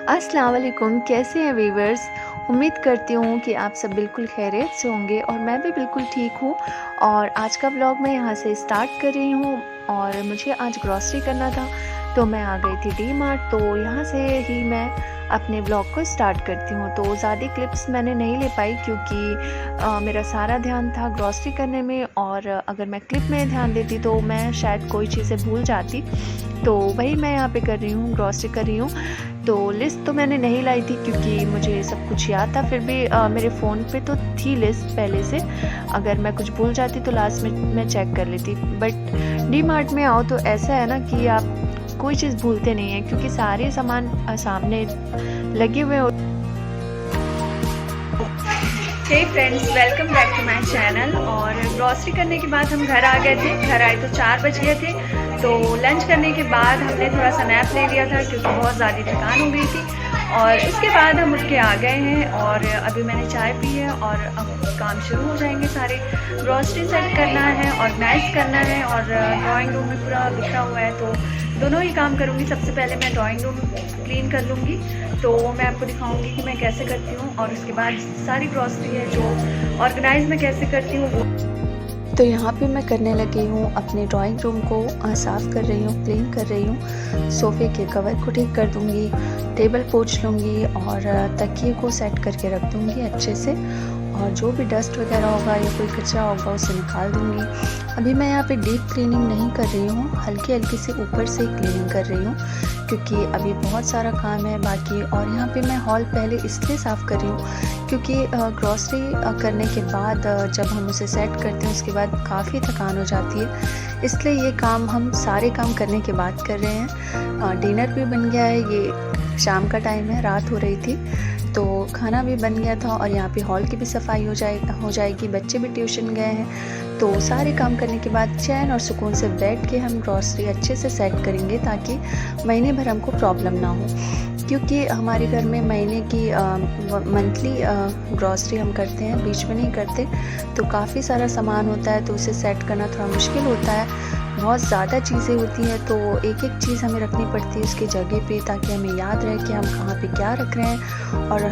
अस्सलाम वालेकुम, कैसे हैं वीवर्स। उम्मीद करती हूँ कि आप सब बिल्कुल खैरियत से होंगे और मैं भी बिल्कुल ठीक हूँ। और आज का व्लॉग मैं यहाँ से स्टार्ट कर रही हूँ और मुझे आज ग्रॉसरी करना था तो मैं आ गई थी डी मार्ट। तो यहाँ से ही मैं अपने व्लॉग को स्टार्ट करती हूँ। तो ज़्यादा क्लिप्स मैंने नहीं ले पाई क्योंकि मेरा सारा ध्यान था ग्रॉसरी करने में, और अगर मैं क्लिप में ध्यान देती तो मैं शायद कोई चीज़ें भूल जाती। तो वही मैं यहाँ पे कर रही हूँ, ग्रॉसरी कर रही हूँ। तो लिस्ट तो मैंने नहीं लाई थी क्योंकि मुझे सब कुछ याद था, फिर भी मेरे फ़ोन पे तो थी लिस्ट पहले से। अगर मैं कुछ भूल जाती तो लास्ट में मैं चेक कर लेती। बट डी मार्ट में आओ तो ऐसा है ना कि आप कोई चीज़ भूलते नहीं हैं क्योंकि सारे सामान सामने लगे हुए होते। Hey friends, welcome back to my channel. और ग्रॉसरी करने के बाद हम घर आ गए थे। घर आए तो 4 बज गए थे। तो लंच करने के बाद हमने थोड़ा सा नैप ले लिया था क्योंकि बहुत ज़्यादा थकान हो गई थी। और उसके बाद हम उठ के आ गए हैं और अभी मैंने चाय पी है और अब काम शुरू हो जाएंगे सारे। ग्रॉसरी सेट करना है, ऑर्गेनाइज करना है और ड्राइंग रूम में पूरा बिखरा हुआ है तो दोनों ही काम करूँगी। सबसे पहले मैं ड्राइंग रूम क्लीन कर लूँगी, तो मैं आपको दिखाऊंगी कि मैं कैसे करती हूँ। और उसके बाद सारी ग्रॉसरी है जो ऑर्गेनाइज मैं कैसे करती हूँ वो। तो यहाँ पे मैं करने लगी हूँ, अपने ड्राइंग रूम को साफ़ कर रही हूँ, क्लीन कर रही हूँ। सोफ़े के कवर को ठीक कर दूँगी, टेबल पोंछ लूँगी और तकिए को सेट करके रख दूँगी अच्छे से। और जो भी डस्ट वगैरह होगा या कोई कचरा होगा उसे निकाल दूँगी। अभी मैं यहाँ पे डीप क्लीनिंग नहीं कर रही हूँ, हल्की हल्की से ऊपर से क्लीनिंग कर रही हूँ क्योंकि अभी बहुत सारा काम है बाकी। और यहाँ पे मैं हॉल पहले इसलिए साफ़ कर रही हूँ क्योंकि ग्रॉसरी करने के बाद जब हम उसे सेट करते हैं उसके बाद काफ़ी थकान हो जाती है, इसलिए ये काम हम सारे काम करने के बाद कर रहे हैं। डिनर भी बन गया है, ये शाम का टाइम है, रात हो रही थी तो खाना भी बन गया था और यहाँ पे हॉल की भी सफाई हो जाएगी। बच्चे भी ट्यूशन गए हैं तो सारे काम करने के बाद चैन और सुकून से बैठ के हम ग्रॉसरी अच्छे से सेट करेंगे ताकि महीने भर हमको प्रॉब्लम ना हो। क्योंकि हमारे घर में महीने की मंथली ग्रॉसरी हम करते हैं, बीच में नहीं करते, तो काफ़ी सारा सामान होता है तो उसे सेट करना थोड़ा मुश्किल होता है। बहुत ज़्यादा चीज़ें होती हैं तो एक एक चीज़ हमें रखनी पड़ती है उसकी जगह पे ताकि हमें याद रहे कि हम कहाँ पे क्या रख रहे हैं। और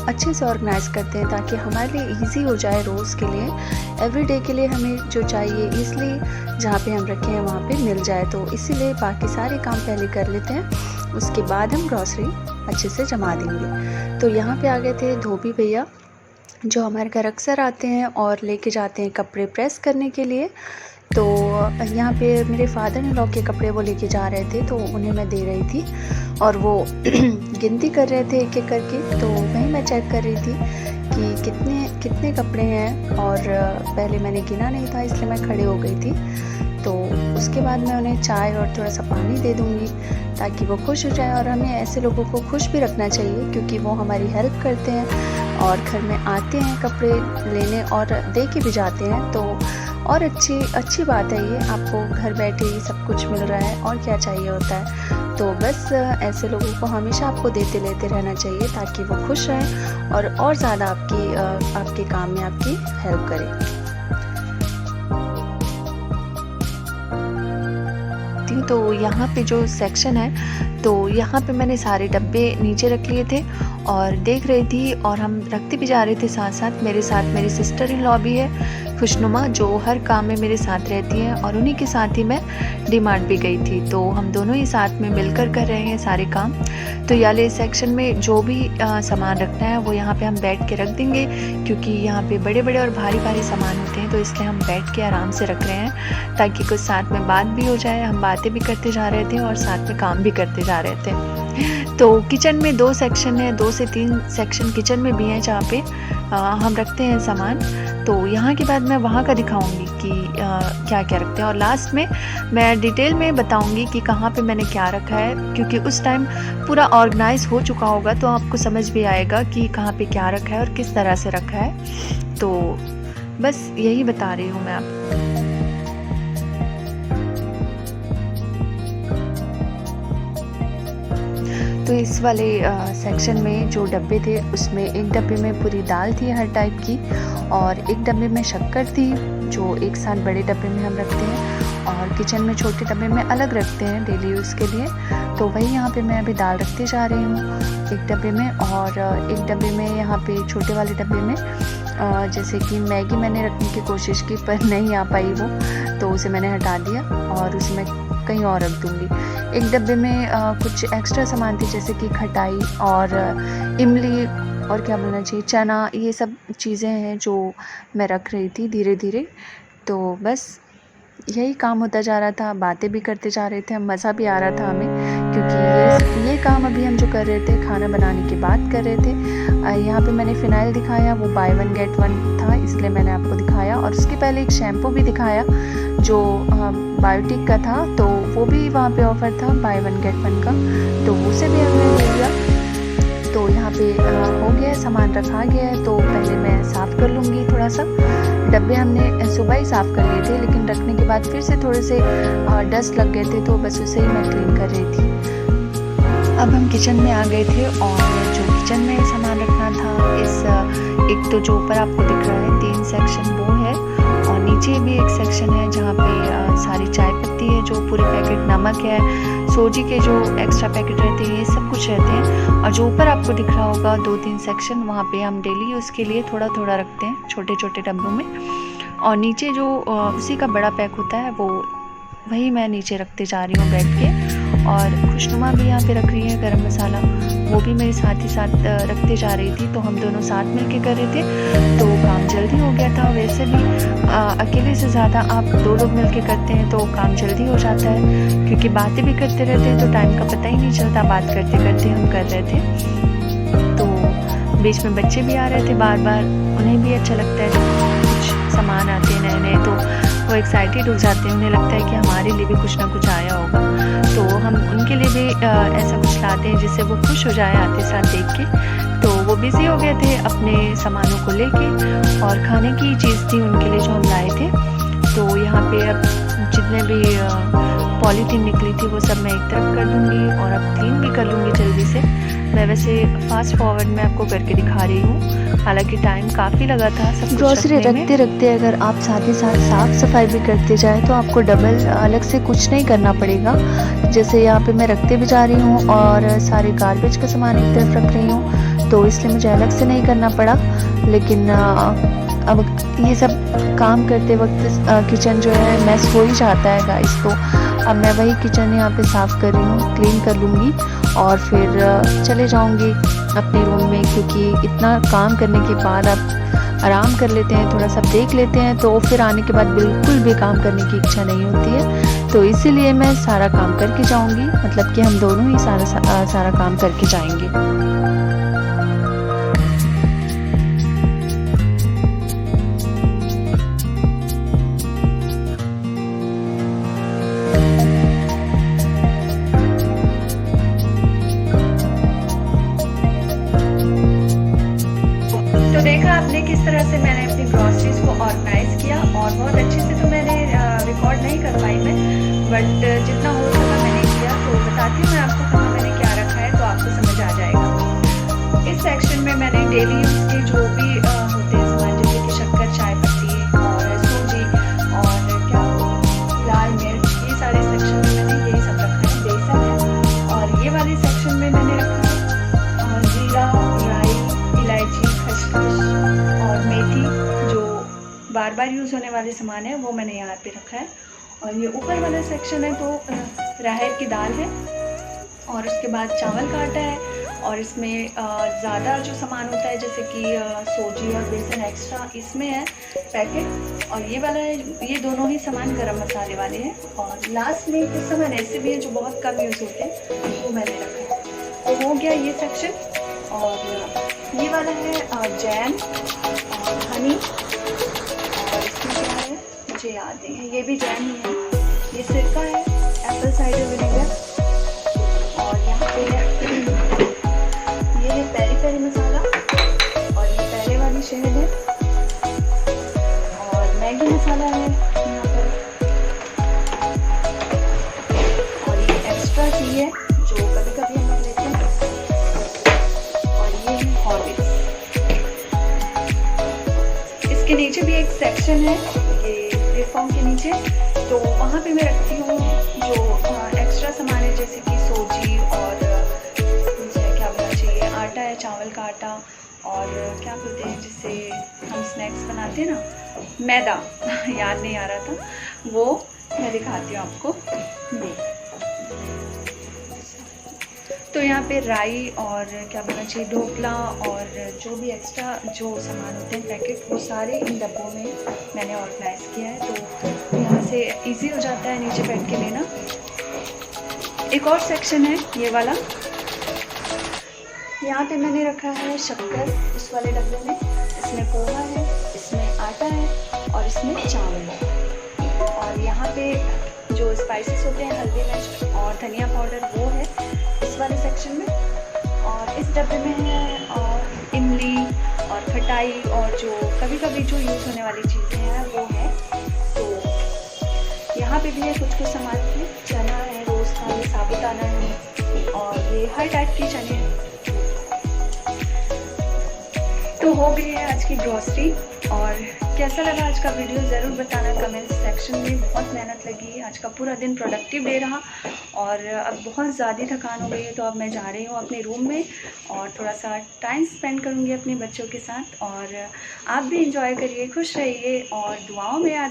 अच्छे से ऑर्गेनाइज करते हैं ताकि हमारे लिए इजी हो जाए, रोज़ के लिए, एवरीडे के लिए हमें जो चाहिए इसलिए जहाँ पे हम रखे हैं वहाँ पे मिल जाए। तो इसीलिए बाकी सारे काम पहले कर लेते हैं, उसके बाद हम ग्रॉसरी अच्छे से जमा देंगे। तो यहाँ पे आ गए थे धोबी भैया जो हमारे घर अक्सर आते हैं और लेके जाते हैं कपड़े प्रेस करने के लिए। तो यहाँ पे मेरे फादर इन लॉ के कपड़े वो लेके जा रहे थे तो उन्हें मैं दे रही थी और वो गिनती कर रहे थे एक एक करके। तो वहीं मैं चेक कर रही थी कि कितने कितने कपड़े हैं और पहले मैंने गिना नहीं था इसलिए मैं खड़े हो गई थी। तो उसके बाद मैं उन्हें चाय और थोड़ा सा पानी दे दूँगी ताकि वो खुश हो जाए। और हमें ऐसे लोगों को खुश भी रखना चाहिए क्योंकि वो हमारी हेल्प करते हैं और घर में आते हैं कपड़े लेने और दे के भी जाते हैं। तो और अच्छी बात है ये, आपको घर बैठे ही सब कुछ मिल रहा है और क्या चाहिए होता है। तो बस ऐसे लोगों को हमेशा आपको देते लेते रहना चाहिए ताकि वो खुश रहें और ज़्यादा आपके काम में आपकी हेल्प करें। तो यहाँ पे जो सेक्शन है तो यहाँ पे मैंने सारे डब्बे नीचे रख लिए थे और देख रही थी और हम रखते भी जा रहे थे साथ साथ। मेरे साथ मेरी सिस्टर इन लॉ भी है खुशनुमा जो हर काम में मेरे साथ रहती है और उन्हीं के साथ ही मैं डी मार्ट भी गई थी। तो हम दोनों ही साथ में मिलकर कर रहे हैं सारे काम। तो याले सेक्शन में जो भी सामान रखना है वो यहाँ पे हम बैठ के रख देंगे क्योंकि यहाँ पे बड़े बड़े और भारी भारी सामान होते हैं तो इसलिए हम बैठ के आराम से रख रहे हैं ताकि कुछ साथ में बात भी हो जाए। हम बातें भी करते जा रहे थे और साथ में काम भी करते जा रहे थे। तो किचन में 2 सेक्शन है, 2 से 3 सेक्शन किचन में भी हैं जहाँ पे हम रखते हैं सामान। तो यहाँ के बाद मैं वहाँ का दिखाऊंगी कि क्या क्या रखते हैं और लास्ट में मैं डिटेल में बताऊंगी कि कहाँ पे मैंने क्या रखा है क्योंकि उस टाइम पूरा ऑर्गेनाइज हो चुका होगा तो आपको समझ भी आएगा कि कहाँ पे क्या रखा है और किस तरह से रखा है। तो बस यही बता रही हूँ मैं आपको। तो इस वाले सेक्शन में जो डब्बे थे उसमें एक डब्बे में पूरी दाल थी हर टाइप की और एक डब्बे में शक्कर थी जो एक साथ बड़े डब्बे में हम रखते हैं और किचन में छोटे डब्बे में अलग रखते हैं डेली यूज़ के लिए। तो वही यहाँ पे मैं अभी दाल रखते जा रही हूँ एक डब्बे में, और एक डब्बे में यहाँ पे छोटे वाले डब्बे में जैसे कि मैगी मैंने रखने की कोशिश की पर नहीं आ पाई वो, तो उसे मैंने हटा दिया और उसे मैं कहीं और रख दूँगी। एक डब्बे में कुछ एक्स्ट्रा सामान थी जैसे कि खटाई और इमली और क्या बोलना चाहिए चना, ये सब चीज़ें हैं जो मैं रख रही थी धीरे धीरे। तो बस यही काम होता जा रहा था, बातें भी करते जा रहे थे, मज़ा भी आ रहा था हमें, क्योंकि ये काम अभी हम जो कर रहे थे खाना बनाने की बात कर रहे थे। यहाँ पे मैंने फ़िनाइल दिखाया, वो बाय वन गेट वन था इसलिए मैंने आपको दिखाया, और उसके पहले एक शैम्पू भी दिखाया जो बायोटिक का था, तो वो भी वहाँ पे ऑफ़र था बाय वन गेट वन का, तो उसे भी हमने ले लिया। तो यहाँ पे हो गया है, सामान रखा गया है, तो पहले मैं साफ़ कर लूँगी थोड़ा सा। डब्बे हमने सुबह ही साफ़ कर लिए थे, लेकिन रखने के बाद फिर से थोड़े से डस्ट लग गए थे, तो बस उसे ही मैं क्लीन कर रही थी। अब हम किचन में आ गए थे, और जो किचन में सामान रखना था, एक तो जो ऊपर आपको दिख रहा है 3 सेक्शन वो है, और नीचे भी एक सेक्शन है जहाँ पे सारी चाय पत्ती है, जो पूरे पैकेट, नमक है, सूजी के जो एक्स्ट्रा पैकेट रहते हैं, ये सब कुछ रहते हैं। और जो ऊपर आपको दिख रहा होगा 2-3 सेक्शन, वहाँ पे हम डेली यूज़ के लिए थोड़ा थोड़ा रखते हैं छोटे छोटे डब्बों में। और नीचे जो उसी का बड़ा पैक होता है वो वही मैं नीचे रखते जा रही हूँ बैठ के। और खुशनुमा भी यहाँ पे रख रही है गरम मसाला, वो भी मेरे साथ ही साथ रखते जा रही थी, तो हम दोनों साथ मिलके कर रहे थे, तो काम जल्दी हो गया था। वैसे भी अकेले से ज़्यादा आप 2 लोग मिलके करते हैं तो काम जल्दी हो जाता है, क्योंकि बातें भी करते रहते हैं तो टाइम का पता ही नहीं चलता, बात करते करते हम कर रहे थे। तो बीच में बच्चे भी आ रहे थे बार बार, उन्हें भी अच्छा लगता है जब कुछ सामान आते हैं नए नए, तो वो एक्साइटेड हो जाते हैं, उन्हें लगता है कि हमारे लिए भी कुछ ना कुछ आया होगा, तो हम उनके लिए भी ऐसा कुछ लाते हैं जिससे वो खुश हो जाए आते साथ देख के। तो वो बिज़ी हो गए थे अपने सामानों को लेके, और खाने की चीज़ थी उनके लिए जो हम लाए थे। तो यहाँ पे अब जितने भी पॉलीथीन निकली थी वो सब मैं एक तरफ कर दूँगी, और अब क्लीन भी कर लूँगी जल्दी से। मैं वैसे फास्ट फॉरवर्ड में आपको करके दिखा रही हूँ, हालांकि टाइम काफ़ी लगा था सब ग्रोसरी रखते रखते अगर आप साथ ही साथ साफ़ सफाई भी करते जाएं तो आपको डबल अलग से कुछ नहीं करना पड़ेगा। जैसे यहाँ पे मैं रखते भी जा रही हूँ और सारे गार्बेज का सामान एक तरफ रख रही हूँ, तो इसलिए मुझे अलग से नहीं करना पड़ा। लेकिन अब ये सब काम करते वक्त किचन जो है मैस हो ही जाता है गाइस, तो अब मैं वही किचन यहाँ पे साफ़ कर रही हूँ, क्लीन कर लूँगी और फिर चले जाऊँगी अपने रूम में, क्योंकि इतना काम करने के बाद आप आराम कर लेते हैं, थोड़ा सा देख लेते हैं, तो फिर आने के बाद बिल्कुल भी काम करने की इच्छा नहीं होती है। तो इसीलिए मैं सारा काम करके जाऊँगी, मतलब कि हम दोनों ही सारा काम करके जाएंगे। तो देखा आपने किस तरह से मैंने अपनी ग्रॉसरीज को ऑर्गेनाइज किया, और बहुत अच्छे से तो मैंने रिकॉर्ड नहीं कर पाई मैं, बट जितना हो सका मैंने किया। तो बताती हूँ मैं आपको कहाँ मैंने क्या रखा है, तो आपको समझ आ जाएगा। इस सेक्शन में मैंने डेली यूज़ के जो भी होते हैं सामान, जैसे कि शक्कर, चाय पत्ती और सूजी और क्या लाल मिर्च, ये सारे सेक्शन में मैंने यही सब रखा है। बेसन है, और ये वाले सेक्शन में मैंने रखा है जीरा, राई, इलायची, खसखस और मेथी, जो बार बार यूज़ होने वाले सामान है वो मैंने यहाँ पे रखा है। और ये ऊपर वाला सेक्शन है तो राहर की दाल है, और उसके बाद चावल का आटा है, और इसमें ज़्यादा जो सामान होता है जैसे कि सूजी और बेसन एक्स्ट्रा इसमें है पैकेट, और ये वाला है, ये दोनों ही सामान गरम मसाले वाले हैं। और लास्ट में कुछ सामान ऐसे भी है जो बहुत कम यूज़ होते हैं, वो मैंने रखा है। तो हो गया ये सेक्शन। और ये वाला है जैम और हनी, और इसमें क्या है मुझे याद नहीं है, ये भी जैम ही है। ये सिरका है, एप्पल साइडर विनेगर, और यहाँ पे ये है पेरी पेरी मसाला, और ये पहले वाली शहद है, और मैगी मसाला है यहाँ पर, और ये एक्स्ट्रा टी है जो कभी कभी हम लोग लेते हैं, और ये है हॉर्लिक्स। इसके नीचे भी एक सेक्शन है, ये प्लेटफॉर्म के नीचे, तो वहाँ पे मैं रखती हूँ जो एक्स्ट्रा सामान है जैसे कि सूजी और मुझे क्या बोलना चाहिए, आटा है, चावल का आटा, और क्या बोलते हैं जिससे हम स्नैक्स बनाते हैं ना, मैदा याद नहीं आ रहा था, वो मैं दिखाती हूँ आपको। ये तो यहाँ पे राई और क्या बोलना चाहिए, ढोकला और जो भी एक्स्ट्रा जो सामान होते हैं पैकेट, वो सारे इन डब्बों में मैंने ऑर्गेनाइज़ किया है, तो यहाँ से इजी हो जाता है नीचे बैठ के लेना। एक और सेक्शन है ये वाला, यहाँ पे मैंने रखा है शक्कर उस वाले डब्बे में, इसमें पोहा है, इसमें आटा है और इसमें चावल है। और यहाँ पे जो स्पाइसेस होते हैं, हल्दी मिर्च और धनिया पाउडर, वो है इस वाले सेक्शन में। और इस डब्बे में है और इमली और खटाई और जो कभी कभी जो यूज़ होने वाली चीज़ें हैं वो है। तो यहाँ पे भी है कुछ सामान है, चना है, रोज़ का ये साबुदाना है और ये हर टाइप की चने हैं। तो हो गई है आज की ग्रॉसरी। और कैसा लगा आज का वीडियो ज़रूर बताना कमेंट सेक्शन में। बहुत मेहनत लगी, आज का पूरा दिन प्रोडक्टिव डे रहा और अब बहुत ज़्यादा थकान हो गई है, तो अब मैं जा रही हूँ अपने रूम में और थोड़ा सा टाइम स्पेंड करूँगी अपने बच्चों के साथ। और आप भी इंजॉय करिए, खुश रहिए और दुआओं में याद